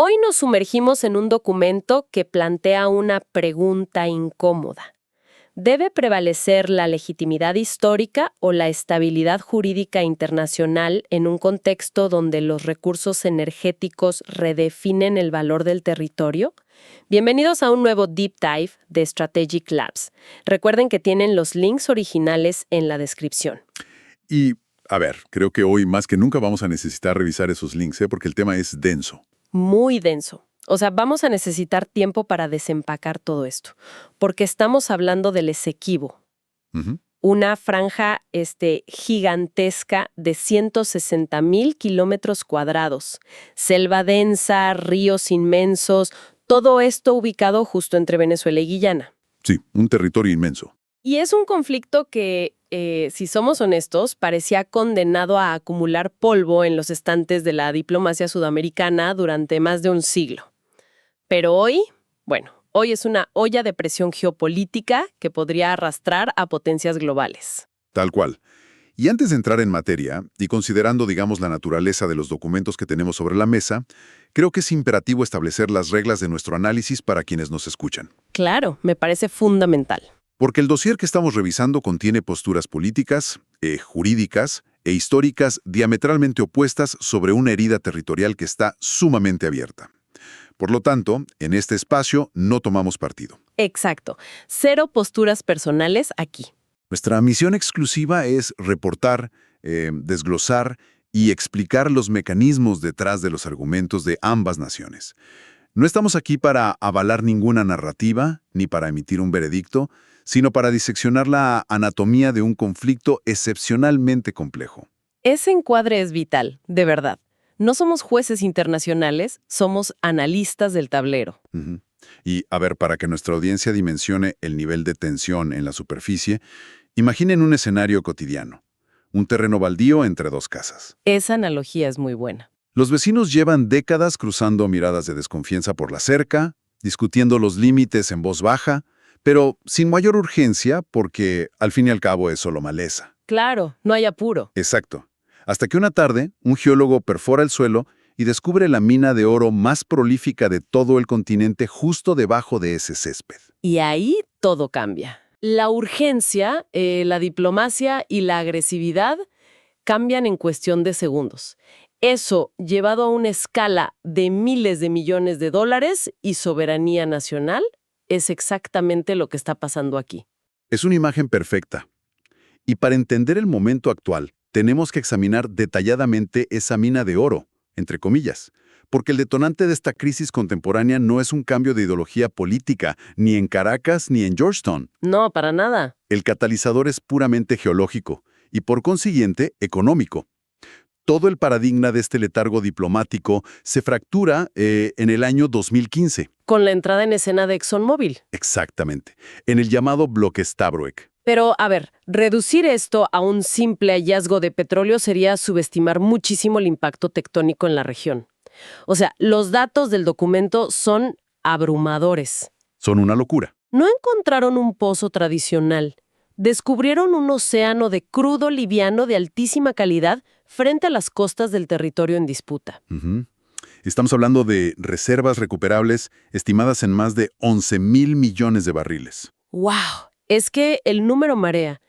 Hoy nos sumergimos en un documento que plantea una pregunta incómoda. ¿Debe prevalecer la legitimidad histórica o la estabilidad jurídica internacional en un contexto donde los recursos energéticos redefinen el valor del territorio? Bienvenidos a un nuevo Deep Dive de Strategic Labs. Recuerden que tienen los links originales en la descripción. Y, a ver, creo que hoy más que nunca vamos a necesitar revisar esos links, porque el tema es denso. Muy denso. O sea, vamos a necesitar tiempo para desempacar todo esto, porque estamos hablando del Esequibo, una franja gigantesca de 160,000 kilómetros cuadrados, selva densa, ríos inmensos, todo esto ubicado justo entre Venezuela y Guyana. Sí, un territorio inmenso. Y es un conflicto que, si somos honestos, parecía condenado a acumular polvo en los estantes de la diplomacia sudamericana durante más de un siglo. Pero hoy es una olla de presión geopolítica que podría arrastrar a potencias globales. Tal cual. Y antes de entrar en materia, y considerando, digamos, la naturaleza de los documentos que tenemos sobre la mesa, creo que es imperativo establecer las reglas de nuestro análisis para quienes nos escuchan. Claro, me parece fundamental. Porque el dossier que estamos revisando contiene posturas políticas, jurídicas e históricas diametralmente opuestas sobre una herida territorial que está sumamente abierta. Por lo tanto, en este espacio no tomamos partido. Exacto. Cero posturas personales aquí. Nuestra misión exclusiva es reportar, desglosar y explicar los mecanismos detrás de los argumentos de ambas naciones. No estamos aquí para avalar ninguna narrativa ni para emitir un veredicto, sino para diseccionar la anatomía de un conflicto excepcionalmente complejo. Ese encuadre es vital, de verdad. No somos jueces internacionales, somos analistas del tablero. Y, a ver, para que nuestra audiencia dimensione el nivel de tensión en la superficie, imaginen un escenario cotidiano. Un terreno baldío entre dos casas. Esa analogía es muy buena. Los vecinos llevan décadas cruzando miradas de desconfianza por la cerca, discutiendo los límites en voz baja, pero sin mayor urgencia porque, al fin y al cabo, es solo maleza. Claro, no hay apuro. Exacto. Hasta que una tarde, un geólogo perfora el suelo y descubre la mina de oro más prolífica de todo el continente justo debajo de ese césped. Y ahí todo cambia. La urgencia, la diplomacia y la agresividad cambian en cuestión de segundos. Eso, llevado a una escala de miles de millones de dólares y soberanía nacional, es exactamente lo que está pasando aquí. Es una imagen perfecta. Y para entender el momento actual, tenemos que examinar detalladamente esa mina de oro, entre comillas, porque el detonante de esta crisis contemporánea no es un cambio de ideología política, ni en Caracas ni en Georgetown. No, para nada. El catalizador es puramente geológico y, por consiguiente, económico. Todo el paradigma de este letargo diplomático se fractura en el año 2015. Con la entrada en escena de ExxonMobil. Exactamente, en el llamado bloque Stabroek. Pero, a ver, reducir esto a un simple hallazgo de petróleo sería subestimar muchísimo el impacto tectónico en la región. O sea, los datos del documento son abrumadores. Son una locura. No encontraron un pozo tradicional. Descubrieron un océano de crudo liviano de altísima calidad frente a las costas del territorio en disputa. Estamos hablando de reservas recuperables estimadas en más de 11,000 millones de barriles. ¡Wow! Es que el número marea.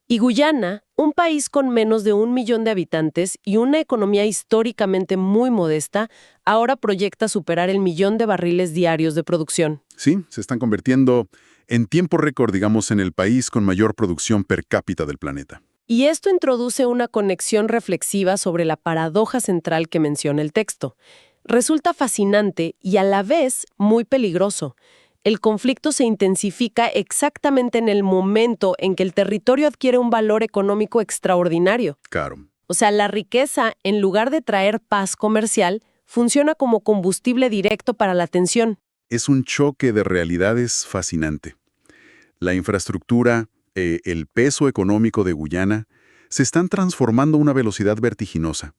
Y Guyana, un país con menos de 1 millón de habitantes y una economía históricamente muy modesta, ahora proyecta superar el 1,000,000 de barriles diarios de producción. Sí, se están convirtiendo en tiempo récord, digamos, en el país con mayor producción per cápita del planeta. Y esto introduce una conexión reflexiva sobre la paradoja central que menciona el texto. Resulta fascinante y a la vez muy peligroso. El conflicto se intensifica exactamente en el momento en que el territorio adquiere un valor económico extraordinario. Claro. O sea, la riqueza, en lugar de traer paz comercial, funciona como combustible directo para la tensión. Es un choque de realidades fascinante. La infraestructura, el peso económico de Guyana, se están transformando a una velocidad vertiginosa.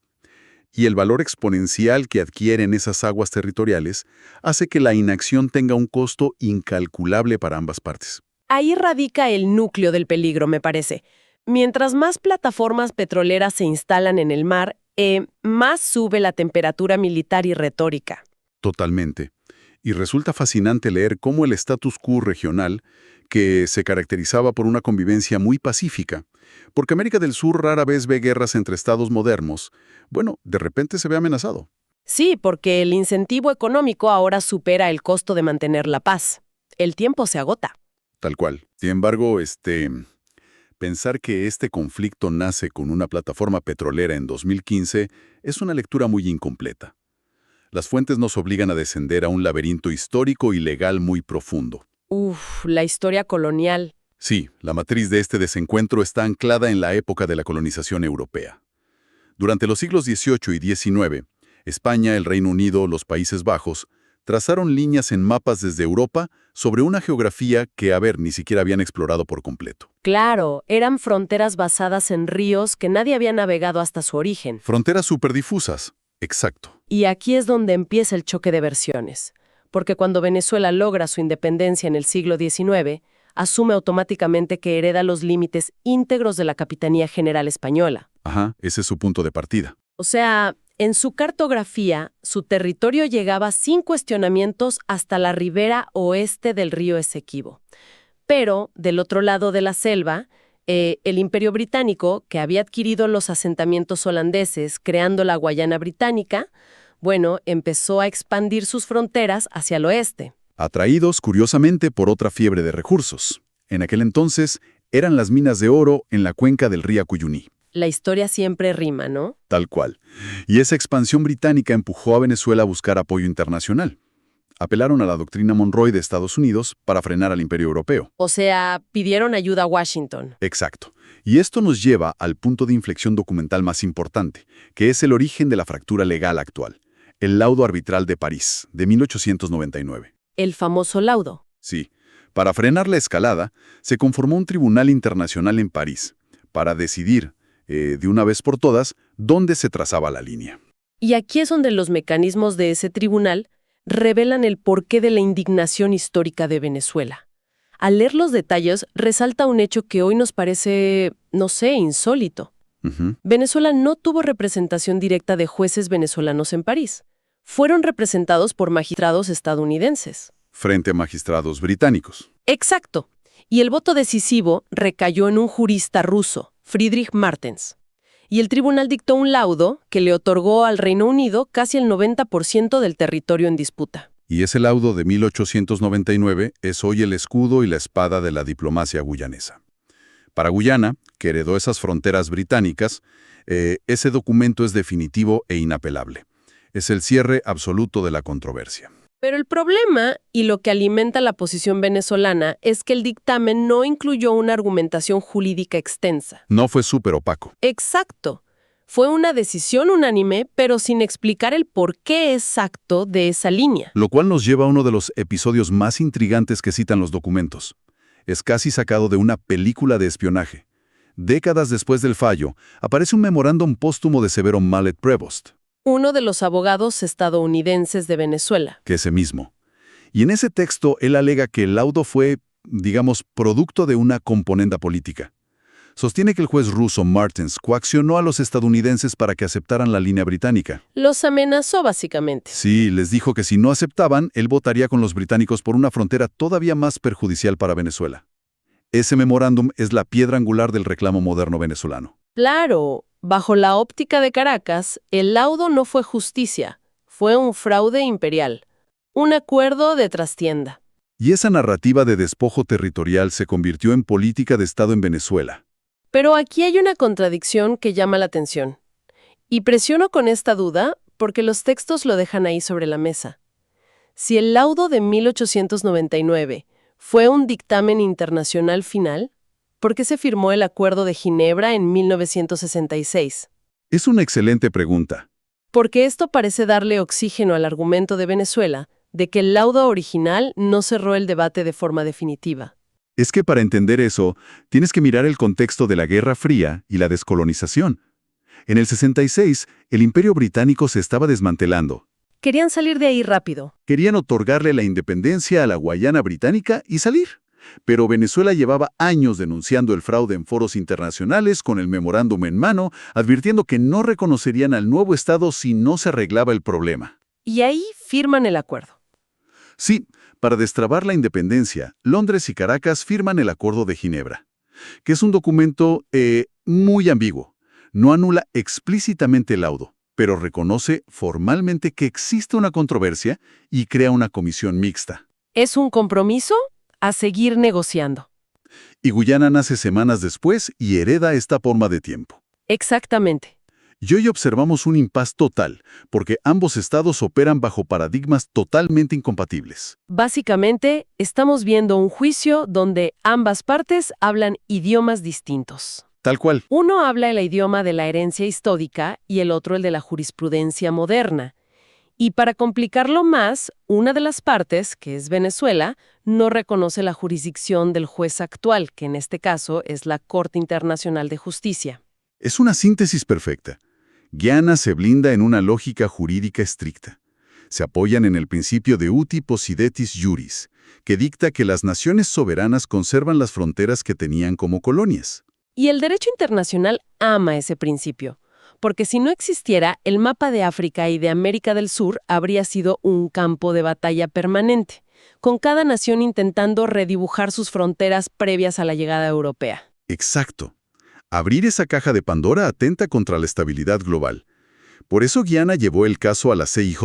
Y el valor exponencial que adquieren esas aguas territoriales hace que la inacción tenga un costo incalculable para ambas partes. Ahí radica el núcleo del peligro, me parece. Mientras más plataformas petroleras se instalan en el mar, más sube la temperatura militar y retórica. Totalmente. Y resulta fascinante leer cómo el status quo regional, que se caracterizaba por una convivencia muy pacífica, porque América del Sur rara vez ve guerras entre estados modernos, bueno, de repente se ve amenazado. Sí, porque el incentivo económico ahora supera el costo de mantener la paz. El tiempo se agota. Tal cual. Sin embargo, pensar que este conflicto nace con una plataforma petrolera en 2015 es una lectura muy incompleta. Las fuentes nos obligan a descender a un laberinto histórico y legal muy profundo. La historia colonial. Sí, la matriz de este desencuentro está anclada en la época de la colonización europea. Durante los siglos XVIII y XIX, España, el Reino Unido, los Países Bajos, trazaron líneas en mapas desde Europa sobre una geografía que, ni siquiera habían explorado por completo. Claro, eran fronteras basadas en ríos que nadie había navegado hasta su origen. Fronteras superdifusas, exacto. Y aquí es donde empieza el choque de versiones. Porque cuando Venezuela logra su independencia en el siglo XIX, asume automáticamente que hereda los límites íntegros de la Capitanía General Española. Ajá, ese es su punto de partida. O sea, en su cartografía, su territorio llegaba sin cuestionamientos hasta la ribera oeste del río Esequibo. Pero, del otro lado de la selva, el Imperio Británico, que había adquirido los asentamientos holandeses creando la Guayana Británica, empezó a expandir sus fronteras hacia el oeste. Atraídos, curiosamente, por otra fiebre de recursos. En aquel entonces, eran las minas de oro en la cuenca del río Cuyuní. La historia siempre rima, ¿no? Tal cual. Y esa expansión británica empujó a Venezuela a buscar apoyo internacional. Apelaron a la doctrina Monroe de Estados Unidos para frenar al Imperio Europeo. O sea, pidieron ayuda a Washington. Exacto. Y esto nos lleva al punto de inflexión documental más importante, que es el origen de la fractura legal actual. El laudo arbitral de París, de 1899. El famoso laudo. Sí. Para frenar la escalada, se conformó un tribunal internacional en París, para decidir, de una vez por todas, dónde se trazaba la línea. Y aquí es donde los mecanismos de ese tribunal revelan el porqué de la indignación histórica de Venezuela. Al leer los detalles, resalta un hecho que hoy nos parece, insólito. Venezuela no tuvo representación directa de jueces venezolanos en París. Fueron representados por magistrados estadounidenses. Frente a magistrados británicos. Exacto. Y el voto decisivo recayó en un jurista ruso, Friedrich Martens. Y el tribunal dictó un laudo que le otorgó al Reino Unido casi el 90% del territorio en disputa. Y ese laudo de 1899 es hoy el escudo y la espada de la diplomacia guyanesa. Para Guyana, que heredó esas fronteras británicas, ese documento es definitivo e inapelable. Es el cierre absoluto de la controversia. Pero el problema, y lo que alimenta la posición venezolana, es que el dictamen no incluyó una argumentación jurídica extensa. No fue súper opaco. Exacto. Fue una decisión unánime, pero sin explicar el porqué exacto de esa línea. Lo cual nos lleva a uno de los episodios más intrigantes que citan los documentos. Es casi sacado de una película de espionaje. Décadas después del fallo, aparece un memorándum póstumo de Severo Mallet-Prevost. Uno de los abogados estadounidenses de Venezuela. Que ese mismo. Y en ese texto él alega que el laudo fue, producto de una componenda política. Sostiene que el juez ruso Martens coaccionó a los estadounidenses para que aceptaran la línea británica. Los amenazó básicamente. Sí, les dijo que si no aceptaban, él votaría con los británicos por una frontera todavía más perjudicial para Venezuela. Ese memorándum es la piedra angular del reclamo moderno venezolano. Claro. Bajo la óptica de Caracas, el laudo no fue justicia, fue un fraude imperial, un acuerdo de trastienda. Y esa narrativa de despojo territorial se convirtió en política de Estado en Venezuela. Pero aquí hay una contradicción que llama la atención. Y presiono con esta duda porque los textos lo dejan ahí sobre la mesa. Si el laudo de 1899 fue un dictamen internacional final, ¿por qué se firmó el Acuerdo de Ginebra en 1966? Es una excelente pregunta. Porque esto parece darle oxígeno al argumento de Venezuela de que el laudo original no cerró el debate de forma definitiva. Es que para entender eso, tienes que mirar el contexto de la Guerra Fría y la descolonización. En el 66, el Imperio Británico se estaba desmantelando. Querían salir de ahí rápido. Querían otorgarle la independencia a la Guayana Británica y salir. Pero Venezuela llevaba años denunciando el fraude en foros internacionales con el memorándum en mano, advirtiendo que no reconocerían al nuevo Estado si no se arreglaba el problema. Y ahí firman el acuerdo. Sí, para destrabar la independencia, Londres y Caracas firman el Acuerdo de Ginebra, que es un documento muy ambiguo. No anula explícitamente el laudo, pero reconoce formalmente que existe una controversia y crea una comisión mixta. Es un compromiso a seguir negociando. Y Guyana nace semanas después y hereda esta forma de tiempo. Exactamente. Y hoy observamos un impas total, porque ambos estados operan bajo paradigmas totalmente incompatibles. Básicamente, estamos viendo un juicio donde ambas partes hablan idiomas distintos. Tal cual. Uno habla el idioma de la herencia histórica y el otro el de la jurisprudencia moderna. Y para complicarlo más, una de las partes, que es Venezuela, no reconoce la jurisdicción del juez actual, que en este caso es la Corte Internacional de Justicia. Es una síntesis perfecta. Guyana se blinda en una lógica jurídica estricta. Se apoyan en el principio de uti possidetis juris, que dicta que las naciones soberanas conservan las fronteras que tenían como colonias. Y el derecho internacional ama ese principio, porque si no existiera, el mapa de África y de América del Sur habría sido un campo de batalla permanente, con cada nación intentando redibujar sus fronteras previas a la llegada europea. Exacto. Abrir esa caja de Pandora atenta contra la estabilidad global. Por eso Guyana llevó el caso a la CIJ,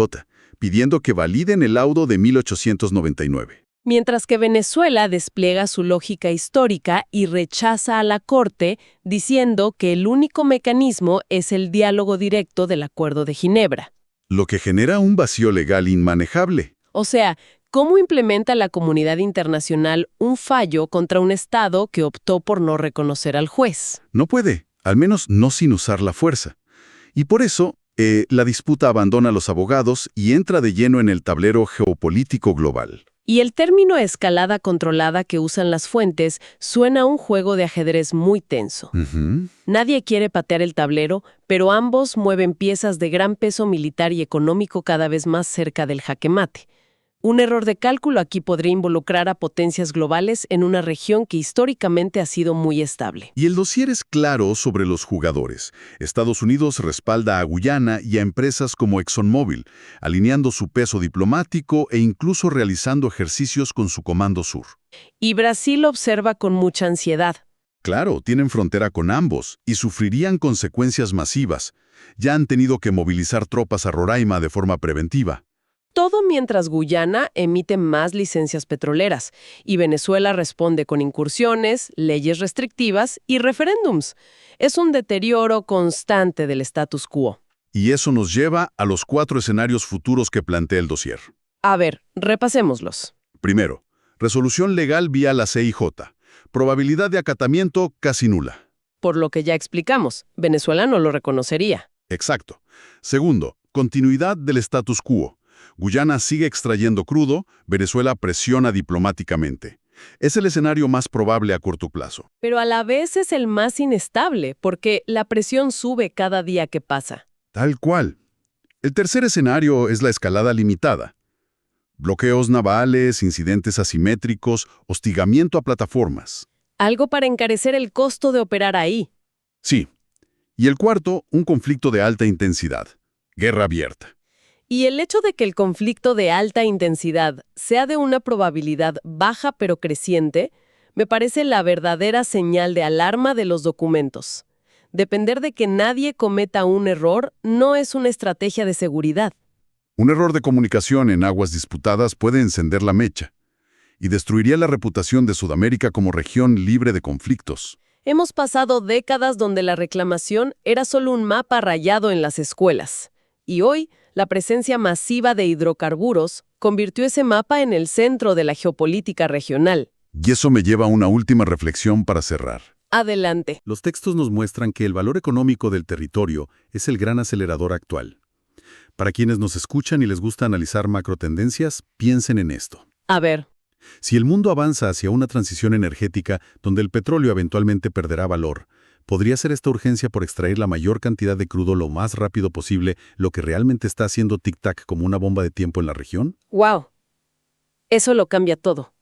pidiendo que validen el laudo de 1899. Mientras que Venezuela despliega su lógica histórica y rechaza a la Corte diciendo que el único mecanismo es el diálogo directo del Acuerdo de Ginebra. Lo que genera un vacío legal inmanejable. O sea, ¿cómo implementa la comunidad internacional un fallo contra un Estado que optó por no reconocer al juez? No puede, al menos no sin usar la fuerza. Y por eso, la disputa abandona a los abogados y entra de lleno en el tablero geopolítico global. Y el término escalada controlada que usan las fuentes suena a un juego de ajedrez muy tenso. Nadie quiere patear el tablero, pero ambos mueven piezas de gran peso militar y económico cada vez más cerca del jaque mate. Un error de cálculo aquí podría involucrar a potencias globales en una región que históricamente ha sido muy estable. Y el dossier es claro sobre los jugadores. Estados Unidos respalda a Guyana y a empresas como ExxonMobil, alineando su peso diplomático e incluso realizando ejercicios con su Comando Sur. Y Brasil observa con mucha ansiedad. Claro, tienen frontera con ambos y sufrirían consecuencias masivas. Ya han tenido que movilizar tropas a Roraima de forma preventiva. Todo mientras Guyana emite más licencias petroleras y Venezuela responde con incursiones, leyes restrictivas y referéndums. Es un deterioro constante del status quo. Y eso nos lleva a los 4 escenarios futuros que plantea el dossier. A ver, repasémoslos. Primero, resolución legal vía la CIJ. Probabilidad de acatamiento casi nula. Por lo que ya explicamos, Venezuela no lo reconocería. Exacto. Segundo, continuidad del status quo. Guyana sigue extrayendo crudo, Venezuela presiona diplomáticamente. Es el escenario más probable a corto plazo. Pero a la vez es el más inestable, porque la presión sube cada día que pasa. Tal cual. El tercer escenario es la escalada limitada. Bloqueos navales, incidentes asimétricos, hostigamiento a plataformas. Algo para encarecer el costo de operar ahí. Sí. Y el cuarto, un conflicto de alta intensidad. Guerra abierta. Y el hecho de que el conflicto de alta intensidad sea de una probabilidad baja pero creciente, me parece la verdadera señal de alarma de los documentos. Depender de que nadie cometa un error no es una estrategia de seguridad. Un error de comunicación en aguas disputadas puede encender la mecha y destruiría la reputación de Sudamérica como región libre de conflictos. Hemos pasado décadas donde la reclamación era solo un mapa rayado en las escuelas. Y hoy, la presencia masiva de hidrocarburos convirtió ese mapa en el centro de la geopolítica regional. Y eso me lleva a una última reflexión para cerrar. Adelante. Los textos nos muestran que el valor económico del territorio es el gran acelerador actual. Para quienes nos escuchan y les gusta analizar macrotendencias, piensen en esto. A ver. Si el mundo avanza hacia una transición energética donde el petróleo eventualmente perderá valor, ¿podría ser esta urgencia por extraer la mayor cantidad de crudo lo más rápido posible lo que realmente está haciendo tic-tac como una bomba de tiempo en la región? ¡Wow! Eso lo cambia todo.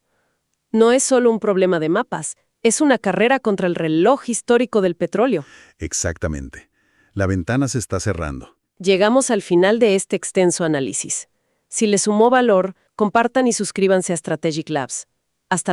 No es solo un problema de mapas, es una carrera contra el reloj histórico del petróleo. Exactamente. La ventana se está cerrando. Llegamos al final de este extenso análisis. Si les sumó valor, compartan y suscríbanse a Strategic Labs. Hasta la